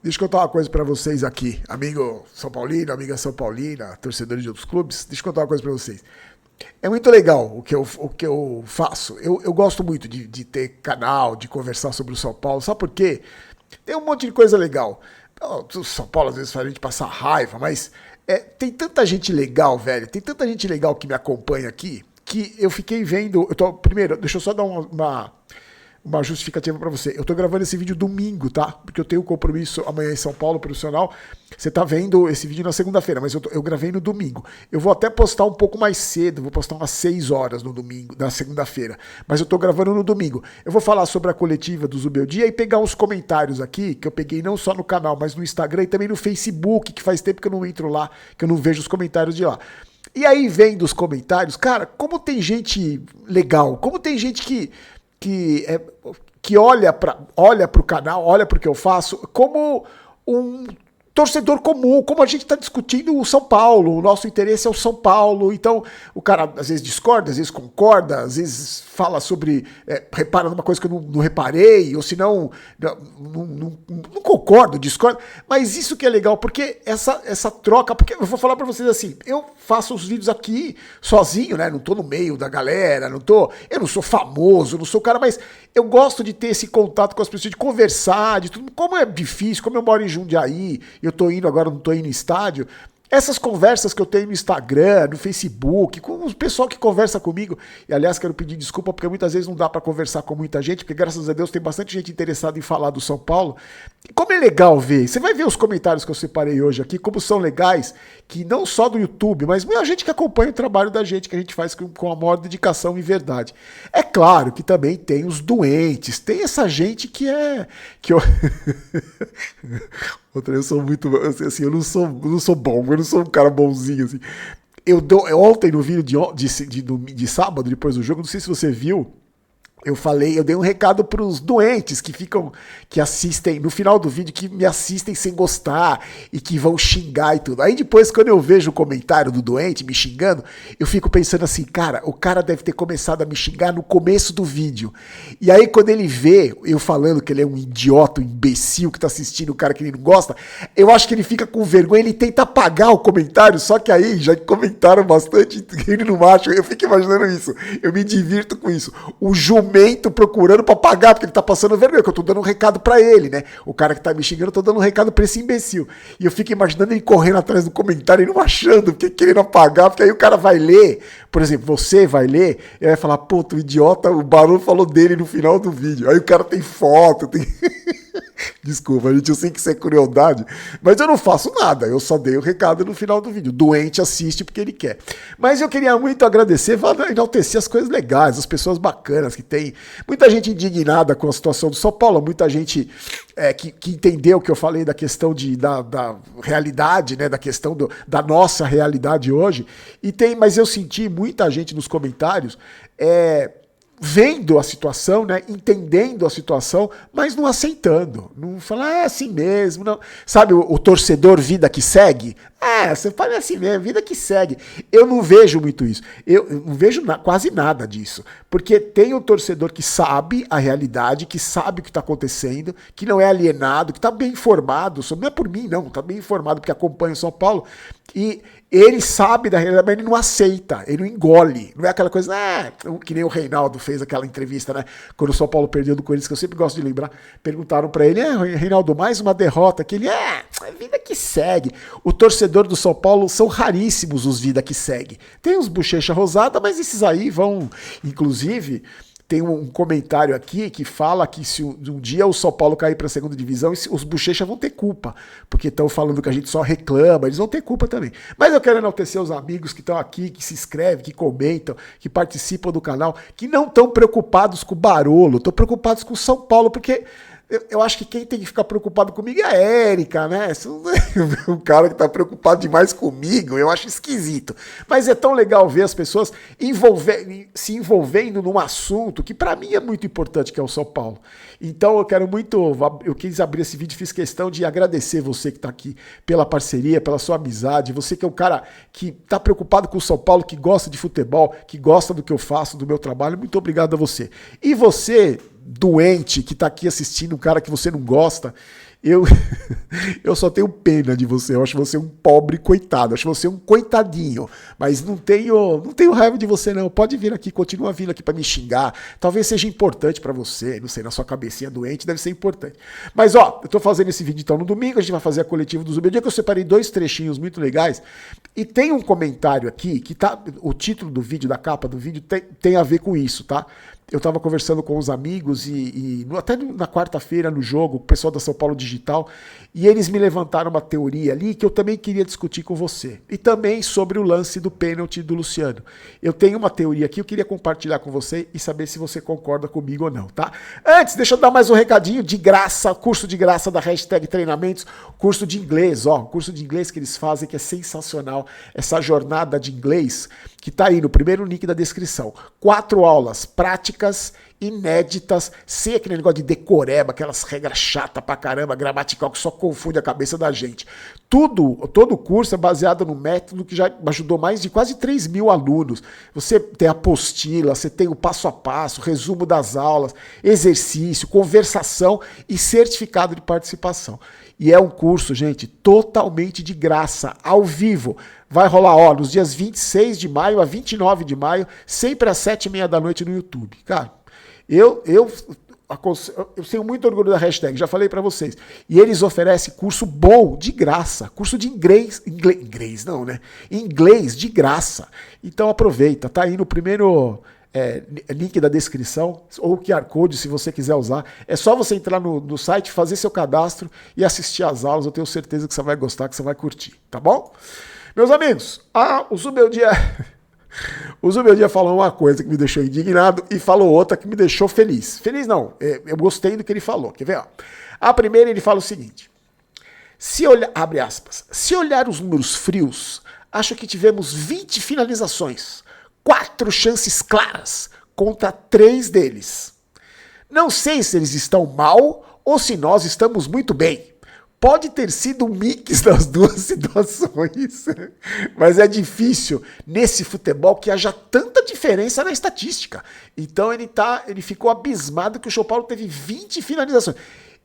Deixa eu contar uma coisa pra vocês aqui, amigo São Paulino, amiga São Paulina, torcedores de outros clubes. Deixa eu contar uma coisa pra vocês. É muito legal o que eu faço. Eu gosto muito de ter canal, de conversar sobre o São Paulo. Sabe por quê? Tem um monte de coisa legal. O São Paulo às vezes faz a gente passar raiva, mas tem tanta gente legal, velho. Tem tanta gente legal que me acompanha aqui que eu fiquei vendo. Primeiro, deixa eu só dar uma justificativa pra você. Eu tô gravando esse vídeo domingo, tá? Porque eu tenho um compromisso amanhã em São Paulo, profissional. Você tá vendo esse vídeo na segunda-feira, mas eu gravei no domingo. Eu vou até postar um pouco mais cedo, vou postar umas 6 horas no domingo, na segunda-feira. Mas eu tô gravando no domingo. Eu vou falar sobre a coletiva do Zubeldia e pegar uns comentários aqui, que eu peguei não só no canal, mas no Instagram e também no Facebook, que faz tempo que eu não entro lá, que eu não vejo os comentários de lá. E aí vem dos comentários, cara, como tem gente legal, como tem gente que olha pro canal, olha pro que eu faço, como um torcedor comum, como a gente está discutindo o São Paulo, o nosso interesse é o São Paulo, então o cara às vezes discorda, às vezes concorda, às vezes fala sobre, repara numa coisa que eu não reparei, ou se não concordo, discordo, mas isso que é legal, porque essa troca, porque eu vou falar para vocês assim, eu faço os vídeos aqui sozinho, né, não tô no meio da galera, eu não sou famoso, não sou cara, mas eu gosto de ter esse contato com as pessoas, de conversar, de tudo, como é difícil, como eu moro em Jundiaí, eu tô indo agora, não tô indo em estádio, essas conversas que eu tenho no Instagram, no Facebook, com o pessoal que conversa comigo, e aliás quero pedir desculpa porque muitas vezes não dá para conversar com muita gente, porque graças a Deus tem bastante gente interessada em falar do São Paulo. E como é legal ver, você vai ver os comentários que eu separei hoje aqui, como são legais, que não só do YouTube, mas muita gente que acompanha o trabalho da gente, que a gente faz com a maior dedicação e verdade. É claro que também tem os doentes, tem essa gente que eu... Outra, eu sou muito, assim, eu não sou bom, eu não sou um cara bonzinho, assim. Ontem no vídeo de sábado, depois do jogo, não sei se você viu, eu dei um recado pros doentes que assistem, no final do vídeo, que me assistem sem gostar e que vão xingar e tudo. Aí depois, quando eu vejo o comentário do doente me xingando, eu fico pensando assim, cara, o cara deve ter começado a me xingar no começo do vídeo. E aí quando ele vê eu falando que ele é um idiota, um imbecil que tá assistindo o cara que ele não gosta, eu acho que ele fica com vergonha, ele tenta apagar o comentário, só que aí já comentaram bastante, ele não acha, eu fico imaginando isso, eu me divirto com isso. O jumento procurando pra pagar, porque ele tá passando vergonha, que eu tô dando um recado pra ele, né? O cara que tá me xingando, eu tô dando um recado pra esse imbecil. E eu fico imaginando ele correndo atrás do comentário e não achando, porque querendo apagar, porque aí o cara vai ler, por exemplo, você vai ler, e vai falar, puta, o idiota, o Barulho falou dele no final do vídeo. Aí o cara tem foto, tem... Desculpa, gente, eu sei que isso é crueldade, mas eu não faço nada, eu só dei o recado no final do vídeo. O doente assiste porque ele quer. Mas eu queria muito agradecer, enaltecer as coisas legais, as pessoas bacanas que tem. Muita gente indignada com a situação do São Paulo, muita gente que entendeu o que eu falei da questão da realidade, né, da questão da nossa realidade hoje. Mas eu senti muita gente nos comentários vendo a situação, né, entendendo a situação, mas não aceitando. Não falar, é assim mesmo. Não. Sabe o torcedor vida que segue? Você fala assim mesmo, vida que segue. Eu não vejo muito isso. Eu não vejo quase nada disso. Porque tem o torcedor que sabe a realidade, que sabe o que está acontecendo, que não é alienado, que está bem informado. Não é por mim, não. Está bem informado porque acompanha o São Paulo. E ele sabe da realidade, mas ele não aceita, ele não engole. Não é aquela coisa, que nem o Reinaldo fez aquela entrevista, né? Quando o São Paulo perdeu do Corinthians, que eu sempre gosto de lembrar, perguntaram pra ele, Reinaldo, mais uma derrota, que ele, é vida que segue. O torcedor do São Paulo, são raríssimos os vida que segue. Tem uns bochecha rosada, mas esses aí vão, inclusive... Tem um comentário aqui que fala que se um dia o São Paulo cair para a segunda divisão, os bochechas vão ter culpa, porque estão falando que a gente só reclama, eles vão ter culpa também. Mas eu quero enaltecer os amigos que estão aqui, que se inscrevem, que comentam, que participam do canal, que não estão preocupados com o Barolo, estão preocupados com o São Paulo, porque... Eu acho que quem tem que ficar preocupado comigo é a Érica, né? Um cara que tá preocupado demais comigo, eu acho esquisito. Mas é tão legal ver as pessoas se envolvendo num assunto que pra mim é muito importante, que é o São Paulo. Então eu quis abrir esse vídeo, fiz questão de agradecer você que tá aqui pela parceria, pela sua amizade, você que é um cara que tá preocupado com o São Paulo, que gosta de futebol, que gosta do que eu faço, do meu trabalho, muito obrigado a você. E você... doente que tá aqui assistindo, um cara que você não gosta, eu só tenho pena de você. Eu acho você um pobre coitado. Eu acho você um coitadinho. Mas não tenho raiva de você, não. Pode vir aqui, continua vindo aqui pra me xingar. Talvez seja importante pra você. Não sei, na sua cabecinha doente deve ser importante. Mas, ó, eu tô fazendo esse vídeo então no domingo. A gente vai fazer a coletiva do Zumbi. O dia que eu separei 2 trechinhos muito legais. E tem um comentário aqui que tá. O título do vídeo, da capa do vídeo, tem a ver com isso, tá? Eu estava conversando com os amigos até na quarta-feira no jogo, o pessoal da São Paulo Digital, e eles me levantaram uma teoria ali que eu também queria discutir com você. E também sobre o lance do pênalti do Luciano. Eu tenho uma teoria aqui, eu queria compartilhar com você e saber se você concorda comigo ou não, tá? Antes, deixa eu dar mais um recadinho de graça, curso de graça da Hashtag Treinamentos, curso de inglês, ó, curso de inglês que eles fazem que é sensacional, essa jornada de inglês que tá aí no primeiro link da descrição. 4 aulas práticas, inéditas, sem aquele negócio de decoreba, aquelas regras chatas pra caramba, gramatical, que só confunde a cabeça da gente. Todo o curso é baseado no método que já ajudou mais de quase 3 mil alunos. Você tem apostila, você tem o passo a passo, resumo das aulas, exercício, conversação e certificado de participação. E é um curso, gente, totalmente de graça, ao vivo. Vai rolar, ó, nos dias 26 de maio a 29 de maio, sempre às 7h30 da noite no YouTube. Cara, eu tenho muito orgulho da Hashtag, já falei pra vocês. E eles oferecem curso bom, de graça. Curso de inglês não, né? Inglês de graça. Então aproveita, tá aí no primeiro link da descrição, ou QR Code, se você quiser usar. É só você entrar no site, fazer seu cadastro e assistir às aulas. Eu tenho certeza que você vai gostar, que você vai curtir, tá bom? Meus amigos, o Zubeldia falou uma coisa que me deixou indignado e falou outra que me deixou feliz. Feliz não, eu gostei do que ele falou. Quer ver? Ó? A primeira ele fala o seguinte, abre aspas, se olhar os números frios, acho que tivemos 20 finalizações, 4 chances claras contra 3 deles. Não sei se eles estão mal ou se nós estamos muito bem. Pode ter sido um mix das duas situações, mas é difícil nesse futebol que haja tanta diferença na estatística. Então ele ficou abismado que o São Paulo teve 20 finalizações.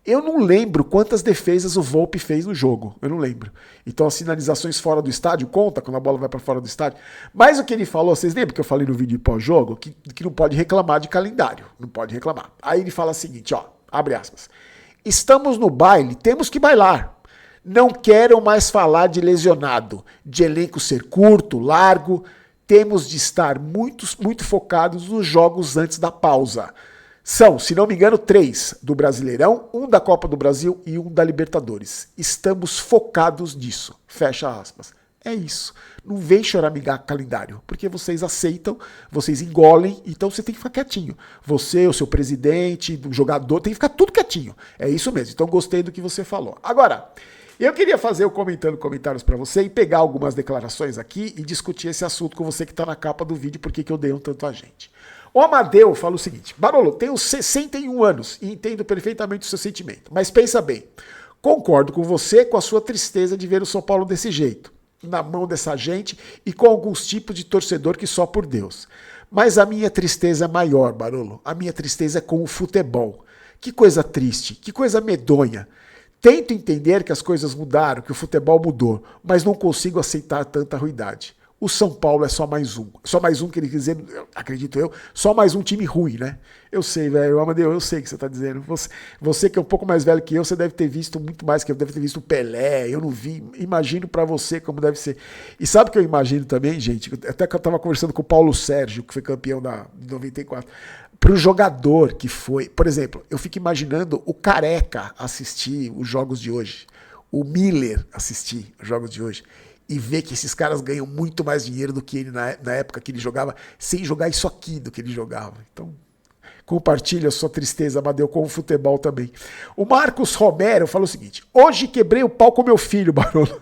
Eu não lembro quantas defesas o Volpi fez no jogo, eu não lembro. Então as finalizações fora do estádio conta quando a bola vai para fora do estádio. Mas o que ele falou, vocês lembram que eu falei no vídeo pós-jogo que não pode reclamar de calendário, não pode reclamar. Aí ele fala o seguinte, ó, abre aspas. Estamos no baile, temos que bailar. Não quero mais falar de lesionado, de elenco ser curto, largo. Temos de estar muito focados nos jogos antes da pausa. São, se não me engano, 3 do Brasileirão, 1 da Copa do Brasil e 1 da Libertadores. Estamos focados nisso. Fecha aspas. É isso. Não vem choramingar calendário, porque vocês aceitam, vocês engolem, então você tem que ficar quietinho. Você, o seu presidente, o jogador, tem que ficar tudo quietinho. É isso mesmo. Então gostei do que você falou. Agora, eu queria fazer o comentando comentários para você e pegar algumas declarações aqui e discutir esse assunto com você que está na capa do vídeo, porque que eu dei tanto a gente. O Amadeu fala o seguinte, Barolo, tenho 61 anos e entendo perfeitamente o seu sentimento, mas pensa bem, concordo com você com a sua tristeza de ver o São Paulo desse jeito, na mão dessa gente e com alguns tipos de torcedor que só por Deus. Mas a minha tristeza é maior, Barolo, a minha tristeza é com o futebol. Que coisa triste, que coisa medonha. Tento entender que as coisas mudaram, que o futebol mudou, mas não consigo aceitar tanta ruindade. O São Paulo é só mais um. Só mais um, que ele quer dizer, acredito eu, só mais um time ruim, né? Eu sei, velho, Amadeu, eu sei o que você tá dizendo. Você que é um pouco mais velho que eu, você deve ter visto muito mais que eu, deve ter visto o Pelé, eu não vi. Imagino pra você como deve ser. E sabe o que eu imagino também, gente? Até que eu tava conversando com o Paulo Sérgio, que foi campeão de 94. Pro jogador que foi, por exemplo, eu fico imaginando o Careca assistir os jogos de hoje, o Miller assistir os jogos de hoje, e ver que esses caras ganham muito mais dinheiro do que ele na época que ele jogava, sem jogar isso aqui do que ele jogava. Então, compartilha a sua tristeza, Amadeu, com o futebol também. O Marcos Romero falou o seguinte, hoje quebrei o pau com meu filho, Barolo.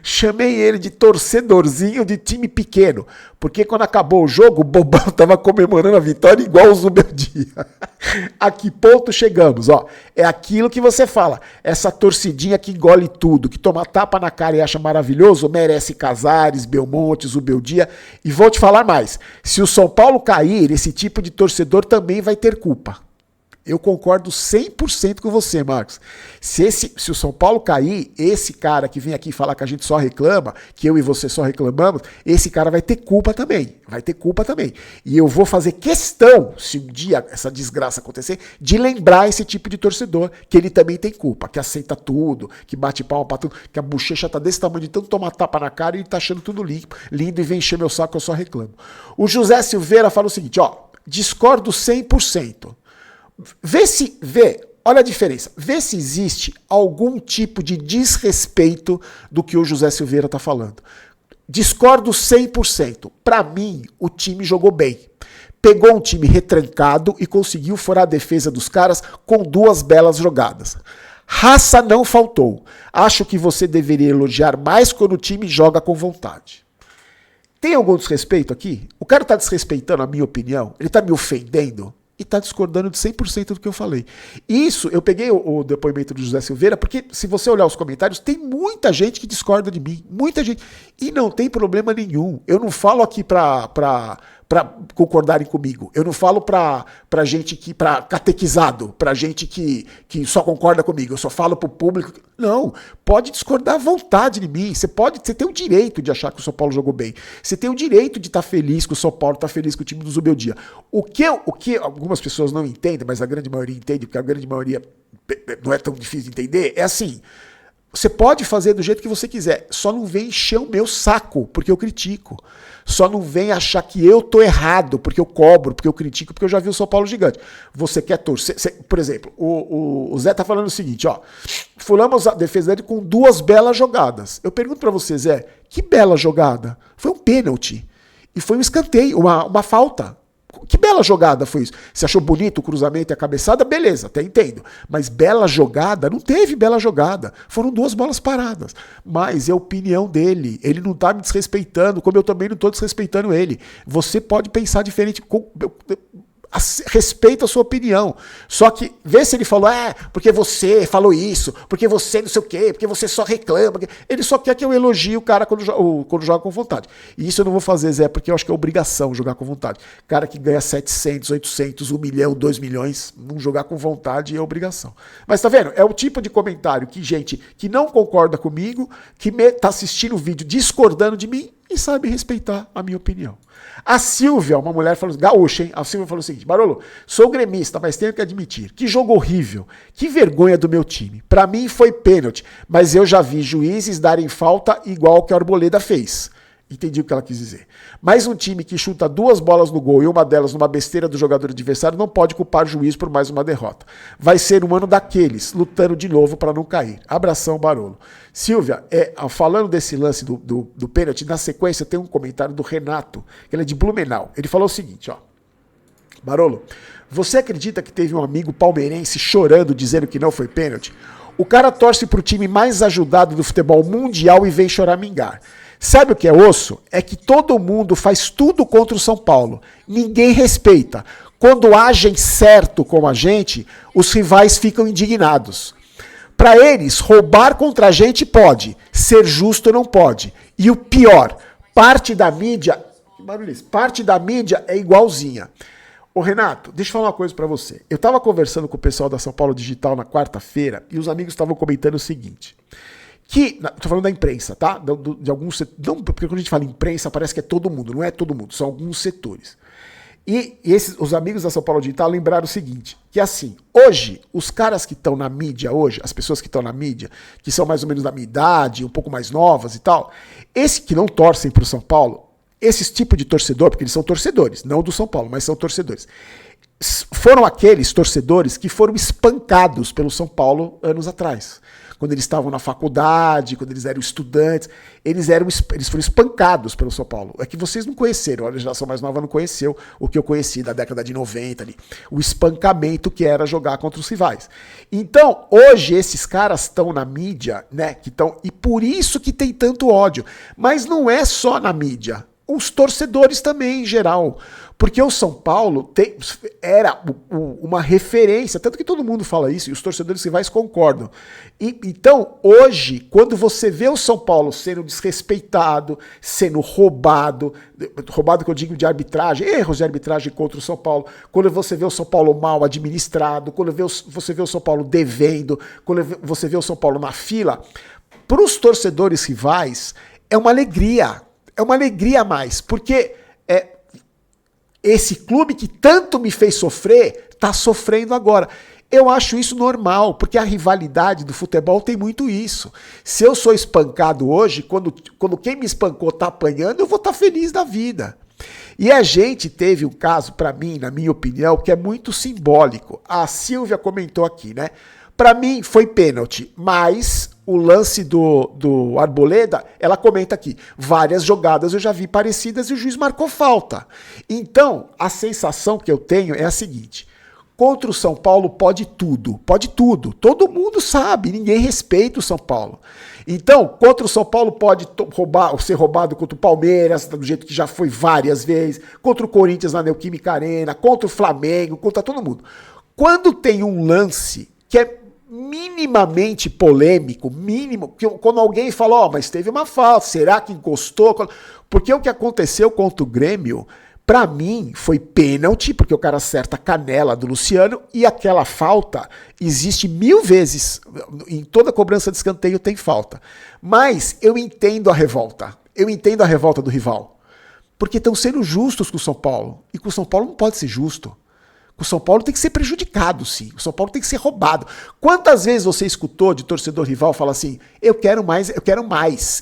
Chamei ele de torcedorzinho de time pequeno, porque quando acabou o jogo, o bobão tava comemorando a vitória igual o Zubeldia. A que ponto chegamos? Ó, é aquilo que você fala, essa torcidinha que engole tudo, que toma tapa na cara e acha maravilhoso, merece Casares, Belmonte, Zubeldia. E vou te falar mais, se o São Paulo cair, esse tipo de torcedor também vai ter culpa. Eu concordo 100% com você, Marcos. Se o São Paulo cair, esse cara que vem aqui falar que a gente só reclama, que eu e você só reclamamos, esse cara vai ter culpa também. Vai ter culpa também. E eu vou fazer questão, se um dia essa desgraça acontecer, de lembrar esse tipo de torcedor, que ele também tem culpa, que aceita tudo, que bate palma pra tudo, que a bochecha tá desse tamanho de tanto tomar tapa na cara e ele tá achando tudo lindo e vem encher meu saco, eu só reclamo. O José Silveira fala o seguinte, ó, discordo 100%. Olha a diferença, vê se existe algum tipo de desrespeito do que o José Silveira está falando. Discordo 100%. Para mim, o time jogou bem. Pegou um time retrancado e conseguiu furar a defesa dos caras com 2 belas jogadas. Raça não faltou. Acho que você deveria elogiar mais quando o time joga com vontade. Tem algum desrespeito aqui? O cara está desrespeitando a minha opinião? Ele está me ofendendo? E está discordando de 100% do que eu falei. Isso, eu peguei o depoimento do José Silveira, porque se você olhar os comentários, tem muita gente que discorda de mim. Muita gente. E não tem problema nenhum. Eu não falo aqui para concordarem comigo. Eu não falo pra gente que, pra catequizado, pra gente que só concorda comigo. Eu só falo pro público. Não, pode discordar à vontade de mim. Você tem o direito de achar que o São Paulo jogou bem. Você tem o direito de estar feliz que o São Paulo está feliz com o time do Zubeldia. O que algumas pessoas não entendem, mas a grande maioria entende, porque a grande maioria não é tão difícil de entender, é assim. Você pode fazer do jeito que você quiser, só não vem encher o meu saco, porque eu critico. Só não vem achar que eu tô errado, porque eu cobro, porque eu critico, porque eu já vi o São Paulo gigante. Você quer torcer... por exemplo, o Zé tá falando o seguinte, ó. Furamos a defesa dele com 2 belas jogadas. Eu pergunto pra você, Zé, que bela jogada? Foi um pênalti. E foi um escanteio, uma falta. Que bela jogada foi isso? Você achou bonito o cruzamento e a cabeçada? Beleza, até entendo. Mas bela jogada? Não teve bela jogada. Foram 2 bolas paradas. Mas é a opinião dele. Ele não tá me desrespeitando, como eu também não tô desrespeitando ele. Você pode pensar diferente. Respeita a sua opinião. Só que, vê se ele falou, porque você falou isso, porque você não sei o quê, porque você só reclama. Ele só quer que eu elogie o cara quando joga com vontade. E isso eu não vou fazer, Zé, porque eu acho que é obrigação jogar com vontade. Cara que ganha 700, 800, 1 milhão, 2 milhões, não jogar com vontade é obrigação. Mas tá vendo? É o tipo de comentário que gente que não concorda comigo, que tá assistindo o vídeo discordando de mim, e sabe respeitar a minha opinião. A Silvia, uma mulher falou, gaúcha, hein? A Silvia falou o seguinte, Barolo, sou gremista, mas tenho que admitir, que jogo horrível, que vergonha do meu time. Pra mim foi pênalti, mas eu já vi juízes darem falta igual que a Arboleda fez. Entendi o que ela quis dizer. Mas um time que chuta 2 bolas no gol e uma delas numa besteira do jogador adversário não pode culpar o juiz por mais uma derrota. Vai ser um ano daqueles, lutando de novo para não cair. Abração, Barolo. Silvia, falando desse lance do pênalti, na sequência tem um comentário do Renato, que ele é de Blumenau. Ele falou o seguinte, ó. Barolo, você acredita que teve um amigo palmeirense chorando, dizendo que não foi pênalti? O cara torce pro time mais ajudado do futebol mundial e vem choramingar. Sabe o que é osso? É que todo mundo faz tudo contra o São Paulo. Ninguém respeita. Quando agem certo como a gente, os rivais ficam indignados. Para eles, roubar contra a gente pode, ser justo não pode. E o pior, parte da mídia... Que barulho é esse? Parte da mídia é igualzinha. Ô Renato, deixa eu falar uma coisa pra você. Eu tava conversando com o pessoal da São Paulo Digital na quarta-feira e os amigos estavam comentando o seguinte... Tô falando da imprensa, tá? De alguns setores. Não, porque quando a gente fala imprensa, parece que é todo mundo. Não é todo mundo, são alguns setores. E os amigos da São Paulo Digital lembraram o seguinte, que assim, hoje, os caras que estão na mídia hoje, as pessoas que estão na mídia, que são mais ou menos da minha idade, um pouco mais novas e tal, esses que não torcem pro São Paulo, esses tipos de torcedor, porque eles são torcedores, não do São Paulo, mas são torcedores, foram aqueles torcedores que foram espancados pelo São Paulo anos atrás. Quando eles estavam na faculdade, quando eles eram estudantes, eles foram espancados pelo São Paulo. É que vocês não conheceram, a geração mais nova não conheceu o que eu conheci da década de 90 ali. O espancamento que era jogar contra os rivais. Então, hoje esses caras estão na mídia, né? E por isso que tem tanto ódio. Mas não é só na mídia. Os torcedores também, em geral. Porque o São Paulo era uma referência, tanto que todo mundo fala isso, e os torcedores rivais concordam. Então, hoje, quando você vê o São Paulo sendo desrespeitado, sendo roubado que eu digo de arbitragem, erros de arbitragem contra o São Paulo, quando você vê o São Paulo mal administrado, quando você vê o São Paulo devendo, quando você vê o São Paulo na fila, para os torcedores rivais, é uma alegria a mais, porque esse clube que tanto me fez sofrer, está sofrendo agora. Eu acho isso normal, porque a rivalidade do futebol tem muito isso. Se eu sou espancado hoje, quando quem me espancou está apanhando, eu vou estar feliz da vida. E a gente teve um caso, para mim, na minha opinião, que é muito simbólico. A Silvia comentou aqui, né? Para mim foi pênalti, mas o lance do Arboleda, ela comenta aqui, várias jogadas eu já vi parecidas e o juiz marcou falta. Então, a sensação que eu tenho é a seguinte, contra o São Paulo pode tudo, todo mundo sabe, ninguém respeita o São Paulo. Então, contra o São Paulo pode ser roubado contra o Palmeiras, do jeito que já foi várias vezes, contra o Corinthians na Neoquímica Arena, contra o Flamengo, contra todo mundo. Quando tem um lance que é minimamente polêmico, quando alguém fala, mas teve uma falta, será que encostou? Porque o que aconteceu contra o Grêmio, pra mim, foi pênalti, porque o cara acerta a canela do Luciano, e aquela falta existe 1000 vezes. Em toda cobrança de escanteio tem falta. Mas eu entendo a revolta. Eu entendo a revolta do rival. Porque estão sendo justos com o São Paulo. E com o São Paulo não pode ser justo. O São Paulo tem que ser prejudicado, sim. O São Paulo tem que ser roubado. Quantas vezes você escutou de torcedor rival falar assim, eu quero mais, eu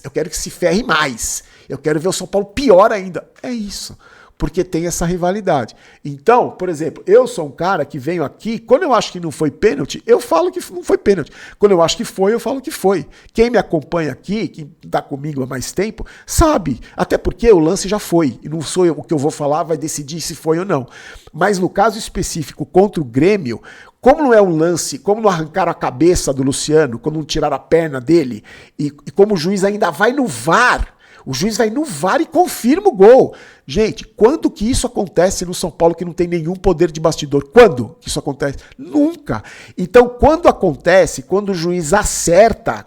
quero que se ferre mais, eu quero ver o São Paulo pior ainda. É isso. Porque tem essa rivalidade. Então, por exemplo, eu sou um cara que venho aqui, quando eu acho que não foi pênalti, eu falo que não foi pênalti. Quando eu acho que foi, eu falo que foi. Quem me acompanha aqui, quem está comigo há mais tempo, sabe. Até porque o lance já foi. E não sou eu, o que eu vou falar vai decidir se foi ou não. Mas no caso específico contra o Grêmio, como não é um lance, como não arrancaram a cabeça do Luciano, como não tiraram a perna dele, e como o juiz ainda vai no VAR, o juiz vai no VAR e confirma o gol. Gente, quando que isso acontece no São Paulo que não tem nenhum poder de bastidor? Quando que isso acontece? Nunca. Então, quando acontece, quando o juiz acerta,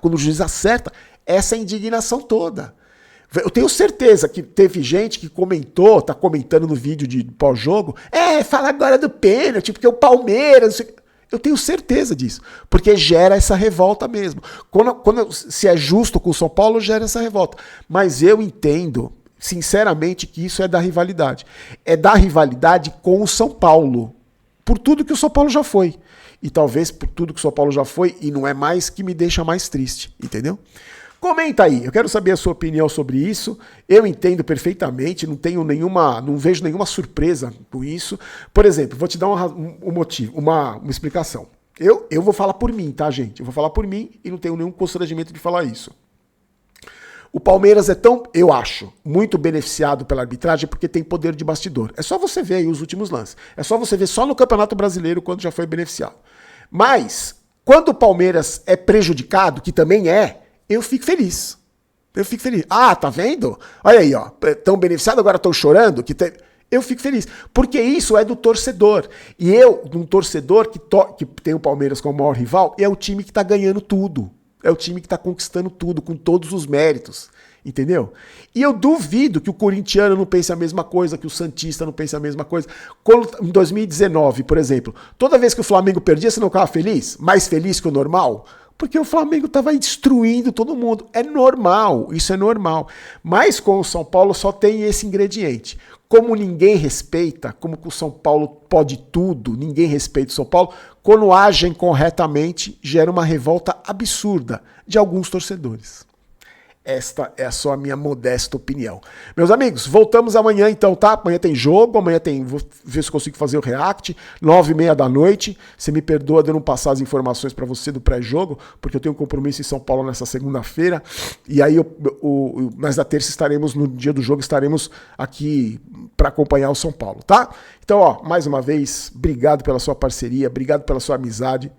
essa é a indignação toda. Eu tenho certeza que teve gente que comentou, tá comentando no vídeo de pós-jogo, fala agora do pênalti, porque o Palmeiras... Não sei... Eu tenho certeza disso, porque gera essa revolta mesmo. Se é justo com o São Paulo, gera essa revolta. Mas eu entendo, sinceramente, que isso é da rivalidade. É da rivalidade com o São Paulo, por tudo que o São Paulo já foi. E talvez por tudo que o São Paulo já foi, e não é mais que me deixa mais triste, entendeu? Comenta aí, eu quero saber a sua opinião sobre isso. Eu entendo perfeitamente, não vejo nenhuma surpresa com isso. Por exemplo, vou te dar um motivo, uma explicação. Eu vou falar por mim, tá, gente? Eu vou falar por mim e não tenho nenhum constrangimento de falar isso. O Palmeiras eu acho, muito beneficiado pela arbitragem porque tem poder de bastidor. É só você ver aí os últimos lances. É só você ver só no Campeonato Brasileiro quando já foi beneficiado. Mas, quando o Palmeiras é prejudicado, que também eu fico feliz. Ah, tá vendo? Olha aí, ó. Tão beneficiado, agora estão chorando. Eu fico feliz. Porque isso é do torcedor. E um torcedor que tem o Palmeiras como maior rival, é o time que tá ganhando tudo. É o time que tá conquistando tudo, com todos os méritos. Entendeu? E eu duvido que o corintiano não pense a mesma coisa, que o santista não pense a mesma coisa. Em 2019, por exemplo, toda vez que o Flamengo perdia, você não ficava feliz? Mais feliz que o normal? Porque o Flamengo estava destruindo todo mundo. É normal, isso é normal. Mas com o São Paulo só tem esse ingrediente. Como ninguém respeita, como que o São Paulo pode tudo, ninguém respeita o São Paulo, quando agem corretamente, gera uma revolta absurda de alguns torcedores. Esta é só a minha modesta opinião. Meus amigos, voltamos amanhã então, tá? Amanhã tem jogo, vou ver se consigo fazer o react, 9h30 da noite. Você me perdoa de eu não passar as informações para você do pré-jogo, porque eu tenho um compromisso em São Paulo nessa segunda-feira. E aí, nós da terça no dia do jogo, estaremos aqui para acompanhar o São Paulo, tá? Então, ó, mais uma vez, obrigado pela sua parceria, obrigado pela sua amizade.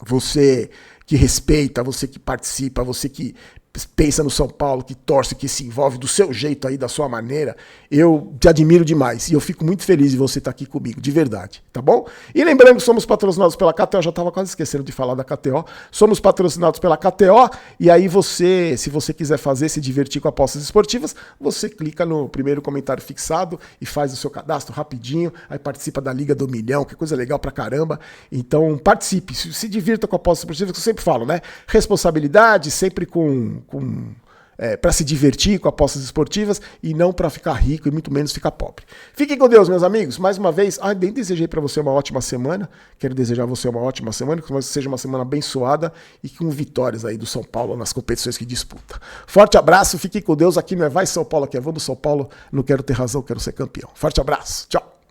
Você que respeita, você que participa, você que pensa no São Paulo, que torce, que se envolve do seu jeito aí, da sua maneira, eu te admiro demais. E eu fico muito feliz de você estar aqui comigo, de verdade, tá bom? E lembrando que somos patrocinados pela KTO, já estava quase esquecendo de falar da KTO. Somos patrocinados pela KTO, e aí você, se você quiser fazer, se divertir com apostas esportivas, você clica no primeiro comentário fixado e faz o seu cadastro rapidinho, aí participa da Liga do Milhão, que coisa legal pra caramba. Então participe, se divirta com apostas esportivas, que eu sempre falo, né? Responsabilidade, sempre para se divertir com apostas esportivas e não para ficar rico e muito menos ficar pobre. Fiquem com Deus, meus amigos. Mais uma vez, nem desejei para você uma ótima semana. Quero desejar a você uma ótima semana, que seja uma semana abençoada e com vitórias aí do São Paulo nas competições que disputa. Forte abraço, fiquem com Deus. Aqui não é Vai São Paulo, aqui é Vamos São Paulo. Não quero ter razão, quero ser campeão. Forte abraço, tchau.